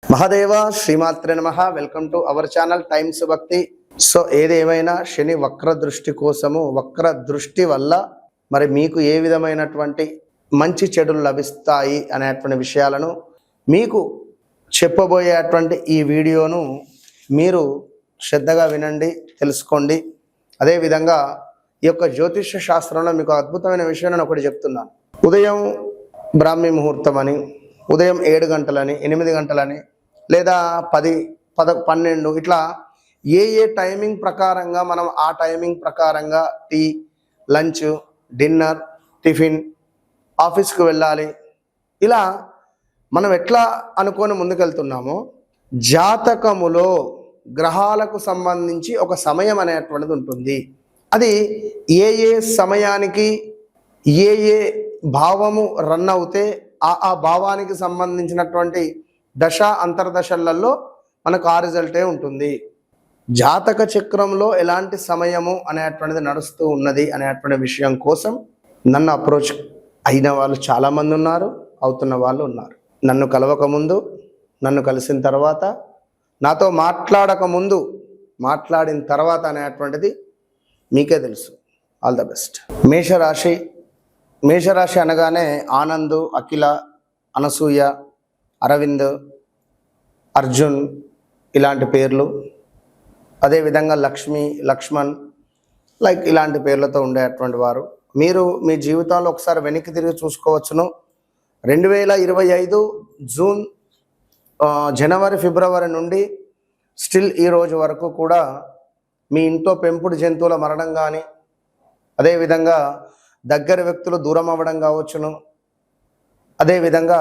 మహాదేవ శ్రీమాత్రే నమః. Welcome to our channel times భక్తి. సో ఏదేమైనా శని వక్ర దృష్టి కోసము, వక్ర దృష్టి వల్ల మరి మీకు ఏ విధమైనటువంటి మంచి చెడులు లభిస్తాయి అనేటువంటి విషయాలను మీకు చెప్పబోయేటువంటి ఈ వీడియోను మీరు శ్రద్ధగా వినండి, తెలుసుకోండి. అదేవిధంగా ఈ యొక్క జ్యోతిష్య శాస్త్రంలో మీకు అద్భుతమైన విషయం నేను ఒకటి చెప్తున్నాను. ఉదయం బ్రాహ్మీ ముహూర్తం అని, ఉదయం 7 గంటలని, 8 గంటలని, లేదా 10, 12 ఇట్లా ఏ టైమింగ్ ప్రకారంగా మనం ఆ టైమింగ్ ప్రకారంగా టీ, లంచ్, డిన్నర్, టిఫిన్, ఆఫీస్కి వెళ్ళాలి, ఇలా మనం ఎట్లా అనుకొని ముందుకెళ్తున్నామో జాతకములో గ్రహాలకు సంబంధించి ఒక సమయం అనేటువంటిది ఉంటుంది. అది ఏ సమయానికి ఏ భావము రన్ అవుతే ఆ భావానికి సంబంధించినటువంటి దశ అంతర్దశలలో మనకు ఆ రిజల్టే ఉంటుంది. జాతక చక్రంలో ఎలాంటి సమయము అనేటువంటిది నడుస్తూ ఉన్నది అనేటువంటి విషయం కోసం నన్ను అప్రోచ్ అయిన వాళ్ళు చాలామంది ఉన్నారు, అవుతున్న వాళ్ళు ఉన్నారు. నన్ను కలవకముందు, నన్ను కలిసిన తర్వాత, నాతో మాట్లాడకముందు, మాట్లాడిన తర్వాత అనేటువంటిది మీకే తెలుసు. All the best. మేషరాశి అనగానే ఆనంద్, అఖిల, అనసూయ, అరవింద్, అర్జున్ ఇలాంటి పేర్లు, అదేవిధంగా లక్ష్మి, లక్ష్మణ్ లైక్ ఇలాంటి పేర్లతో ఉండేటువంటి వారు. మీరు మీ జీవితంలో ఒకసారి వెనక్కి తిరిగి చూసుకోవచ్చును. 2025 జూన్, జనవరి, ఫిబ్రవరి నుండి స్టిల్ ఈ రోజు వరకు కూడా మీ ఇంట్లో పెంపుడు జంతువుల మరణం కానీ, అదేవిధంగా దగ్గర వ్యక్తులు దూరం అవ్వడం కావచ్చును, అదేవిధంగా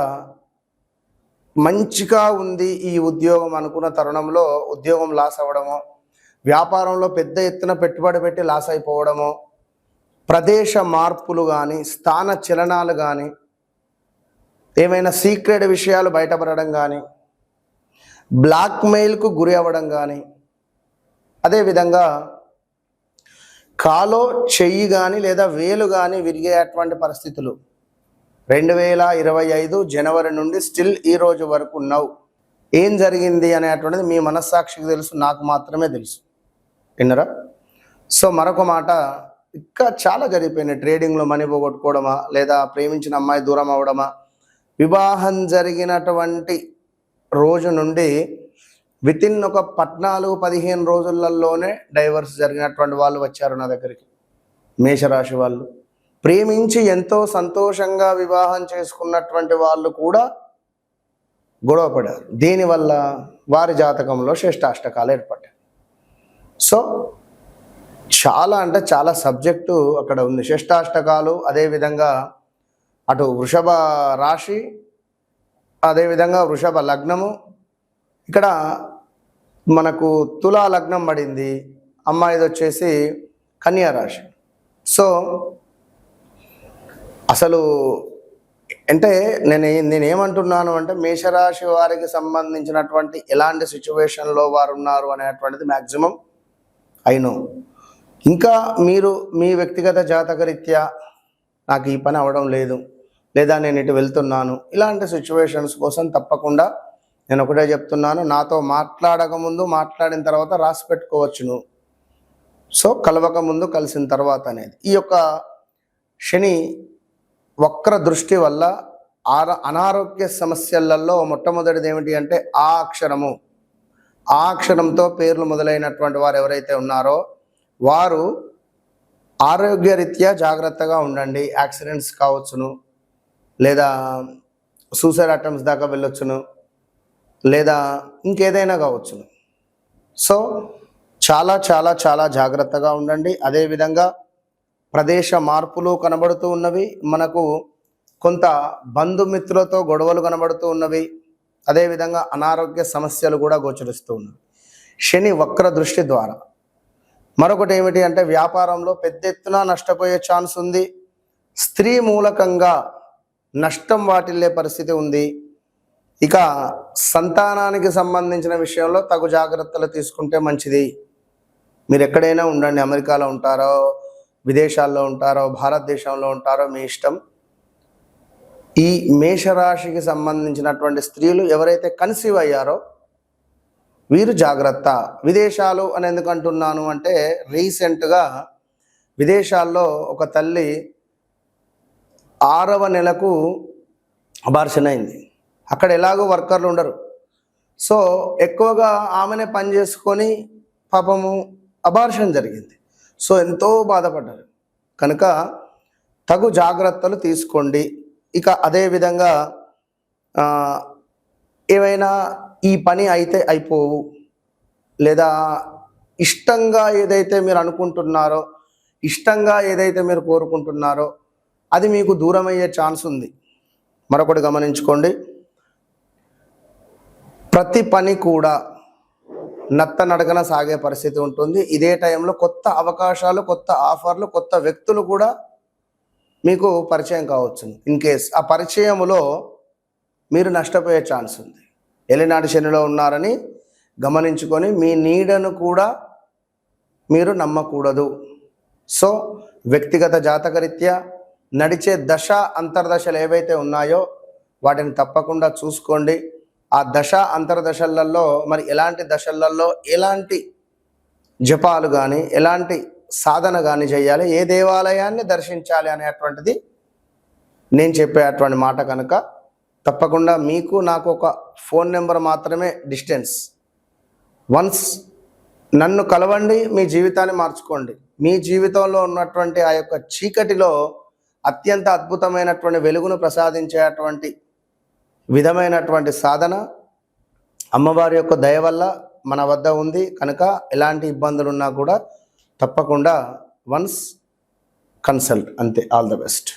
మంచిగా ఉంది ఈ ఉద్యోగం అనుకున్న తరుణంలో ఉద్యోగం లాస్ అవ్వడమో, వ్యాపారంలో పెద్ద ఎత్తున పెట్టుబడి పెట్టి లాస్ అయిపోవడమో, ప్రదేశ మార్పులు కానీ, స్థాన చలనాలు కానీ, ఏమైనా సీక్రెట్ విషయాలు బయటపడడం కానీ, బ్లాక్మెయిల్కు గురి అవ్వడం కానీ, అదేవిధంగా కాలో చెయ్యి కానీ లేదా వేలు కానీ విరిగేటువంటి పరిస్థితులు 2025 జనవరి నుండి స్టిల్ ఈ రోజు వరకు ఉన్నావు. ఏం జరిగింది అనేటువంటిది మీ మనస్సాక్షికి తెలుసు, నాకు మాత్రమే తెలుసు. విన్నరా? సో మరొక మాట, ఇంకా చాలా జరిగిపోయినాయి. ట్రేడింగ్లో మనీ పోగొట్టుకోవడమా, లేదా ప్రేమించిన అమ్మాయి దూరం అవ్వడమా, వివాహం జరిగినటువంటి రోజు నుండి వితిన్ ఒక 14-15 రోజులలోనే డైవర్స్ జరిగినటువంటి వాళ్ళు వచ్చారు నా దగ్గరికి. మేషరాశి వాళ్ళు ప్రేమించి ఎంతో సంతోషంగా వివాహం చేసుకున్నటువంటి వాళ్ళు కూడా గొడవపడారు. దీనివల్ల వారి జాతకంలో శ్రేష్టాష్టకాలు ఏర్పడ్డాయి. సో చాలా అంటే చాలా సబ్జెక్టు అక్కడ ఉంది. శ్రేష్టాష్టకాలు, అదేవిధంగా అటు వృషభ రాశి, అదేవిధంగా వృషభ లగ్నము, ఇక్కడ మనకు తులా లగ్నం పడింది, అమ్మాయిది వచ్చేసి కన్యా రాశి. సో అసలు అంటే నేనేమంటున్నాను అంటే మేషరాశి వారికి సంబంధించినటువంటి ఎలాంటి సిచ్యువేషన్లో వారు ఉన్నారు అనేటువంటిది మ్యాక్సిమం అయినో. ఇంకా మీరు మీ వ్యక్తిగత జాతకరీత్యా నాకు ఈ పని అవ్వడం లేదు, లేదా నేను ఇటు వెళ్తున్నాను, ఇలాంటి సిచ్యువేషన్స్ కోసం తప్పకుండా నేను ఒకటే చెప్తున్నాను, నాతో మాట్లాడకముందు, మాట్లాడిన తర్వాత రాసి పెట్టుకోవచ్చును. సో కలవక ముందు, కలిసిన తర్వాత అనేది. ఈ యొక్క శని వక్ర దృష్టి వల్ల అనారోగ్య సమస్యలలో మొట్టమొదటిది ఏమిటి అంటే ఆ అక్షరము. ఆ అక్షరంతో పేర్లు మొదలైనటువంటి వారు ఎవరైతే ఉన్నారో వారు ఆరోగ్యరీత్యా జాగ్రత్తగా ఉండండి. యాక్సిడెంట్స్ కావచ్చును, లేదా సూసైడ్ అటెంప్ట్స్ దాకా వెళ్ళొచ్చును, లేదా ఇంకేదైనా కావచ్చును. సో చాలా చాలా చాలా జాగ్రత్తగా ఉండండి. అదేవిధంగా ప్రదేశ మార్పులు కనబడుతూ ఉన్నవి, మనకు కొంత బంధుమిత్రులతో గొడవలు కనబడుతూ ఉన్నవి, అదేవిధంగా అనారోగ్య సమస్యలు కూడా గోచరిస్తూ ఉన్నవి శని వక్ర దృష్టి ద్వారా. మరొకటి ఏమిటి అంటే వ్యాపారంలో పెద్ద ఎత్తున నష్టపోయే ఛాన్స్ ఉంది. స్త్రీ మూలకంగా నష్టం వాటిల్లే పరిస్థితి ఉంది. ఇక సంతానానికి సంబంధించిన విషయంలో తగు జాగ్రత్తలు తీసుకుంటే మంచిది. మీరు ఎక్కడైనా ఉండండి, అమెరికాలో ఉంటారో, విదేశాల్లో ఉంటారో, భారతదేశంలో ఉంటారో, మీ ఇష్టం. ఈ మేషరాశికి సంబంధించినటువంటి స్త్రీలు ఎవరైతే కన్సీవ్ అయ్యారో వీరు జాగ్రత్త. విదేశాలు అని ఎందుకు అంటున్నాను అంటే, రీసెంట్గా విదేశాల్లో ఒక తల్లి 6వ నెలకు అబార్షన్ అయింది. అక్కడ ఎలాగో వర్కర్లు ఉండరు, సో ఎక్కువగా ఆమెనే పని చేసుకొని పాపము అబార్షన్ జరిగింది. సో ఎంతో బాధపడ్డారు. కనుక తగు జాగ్రత్తలు తీసుకోండి. ఇక అదేవిధంగా ఏవైనా ఈ పని అయితే అయిపోవు, లేదా ఇష్టంగా ఏదైతే మీరు అనుకుంటున్నారో, ఇష్టంగా ఏదైతే మీరు కోరుకుంటున్నారో అది మీకు దూరం అయ్యే ఛాన్స్ ఉంది. మరొకటి గమనించుకోండి, ప్రతి పని కూడా నత్తనడకన సాగే పరిస్థితి ఉంటుంది. ఇదే టైంలో కొత్త అవకాశాలు, కొత్త ఆఫర్లు, కొత్త వ్యక్తులు కూడా మీకు పరిచయం కావచ్చు. ఇన్ కేస్ ఆ పరిచయములో మీరు నష్టపోయే ఛాన్స్ ఉంది. ఏలినాటి శనిలో ఉన్నారని గమనించుకొని మీ నీడను కూడా మీరు నమ్మకూడదు. సో వ్యక్తిగత జాతకరీత్యా నడిచే దశ అంతర్దశలు ఏవైతే ఉన్నాయో వాటిని తప్పకుండా చూసుకోండి. ఆ దశ అంతర్దశలలో మరి ఎలాంటి దశలలో ఎలాంటి జపాలు కానీ, ఎలాంటి సాధన కానీ చేయాలి, ఏ దేవాలయాన్ని దర్శించాలి అనేటువంటిది నేను చెప్పేటువంటి మాట. కనుక తప్పకుండా మీకు నాకు ఒక ఫోన్ నెంబర్ మాత్రమే డిస్టెన్స్. వన్స్ నన్ను కలవండి, మీ జీవితాన్ని మార్చుకోండి. మీ జీవితంలో ఉన్నటువంటి ఆ యొక్క చీకటిలో అత్యంత అద్భుతమైనటువంటి వెలుగును ప్రసాదించేటువంటి విధమైనటువంటి సాధన అమ్మవారి యొక్క దయ వల్ల మన వద్ద ఉంది. కనుక ఎలాంటి ఇబ్బందులు ఉన్నా కూడా తప్పకుండా వన్స్ కన్సల్ట్. అంతే. All the best.